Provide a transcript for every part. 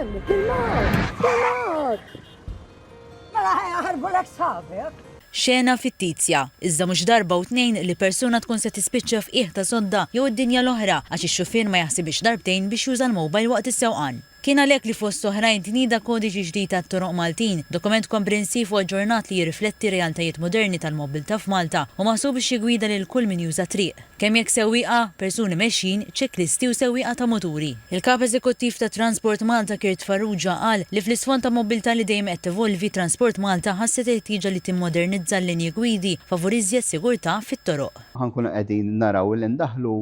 hemmhekk il-mod. Mela ħarbu lek sabek. Xena fit-Tizja, iżda mhux darba u tnejn li persuna tkun se tispiċċa f'qiegħ ta' sodda jew id-dinja l-oħra għax ix-xufier ma jaħsibx darbtejn biex juża l-mowbajl waqt is-sewqan. Kien għalhekk li fost oħrajn tnieda kodiċi ġdid tat-toroq Maltin, dokument komprensiv u aġġornat li jirrifletti realtajiet moderni tal-mobilità f'Malta u maħsub biex jigwida lil kull min juża triq. Kemm jekk sewwieqa, persuni mexjin, ċeklisti u sewwieqa ta' moturi. Il-Kap Eżekuttiv ta' Transport Malta Kirt Farrugia qal li fl-isfond ta' mobilità li dejjem qed tevolvi Transport Malta ħasset tiġa li timmodernizza l-linji gwidi favoriżja s-sigurtà fit-toroq. Ħankunu qegħdin naraw li ndaħlu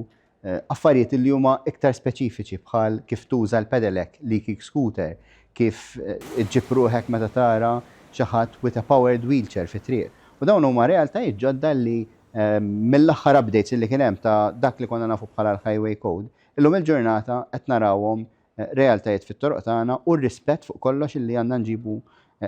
affarijiet li huma iktar speċifiċi bħal kif tuża l-pedelec li kick scooter, kif ġib ruħek meta tara xi ħadd with a powered wheelchair fit-triq. U dawn huma realtajiet ġodda li mill-aħħar updates li kien hemm ta' dak li konna nafu bħala l-Highway Code, illum il-ġurnata qed narawhom realtajiet fit-toroq tagħna u r-rispett fuq kollox illi għandna nġibu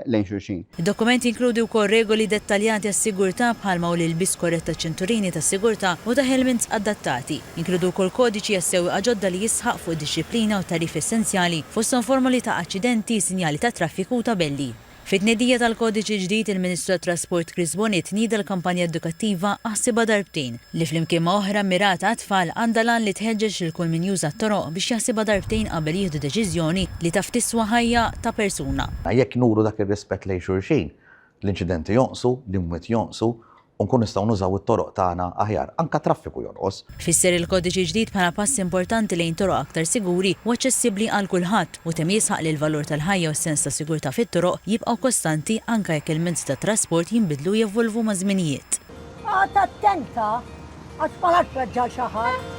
lejn xulxin. Id-dokument jinkludi wkoll regoli dettaljati għas-sigurtà bħalma u l-ilbis korrett taċ-ċinturini tas-sigurtà u ta' helmets adattati. Jinkludu wkoll kodiċi għas-sewwieqa ġodda li jisħaq fuq id-disciplina u tarif essenzjali fosthom formuli ta' aċċidenti, sinjali ta' traffiku u tabelli. Fit-tnedija tal-kodiċi ġdid il-Ministru tat-Trasport Chris Bonet nieda l-kampanja edukattiva Aħsibha darbtejn li flimkien ma' oħra mirata għat-tfal għandha lan li tħeġġeġ lil kull min juża t-toroq biex jaħsibha darbtejn qabel jieħdu deċiżjoni li taf tiswa ħajja ta' persuna. Jekk nuru dak ir-rispett lejn xulxin, l-inċidenti jonqsu, l-imwiet jonqsu, u nkun nistgħu nużaw it-toroq tagħna aħjar, anke traffiku jonqos. Fisser il-kodiċi ġdid bħala pass importanti lejn toroq aktar siguri u aċċessibbli għal kulħadd u temm jisħaq li l-valur tal-ħajja u s-sens ta' sigurtà fit-toroq jibqgħu kostanti anke jekk il-mezzi tat-trasport jinbidlu jevolvu ma' żminijiet. Attenta, għax ma lax raġġal xi ħadd.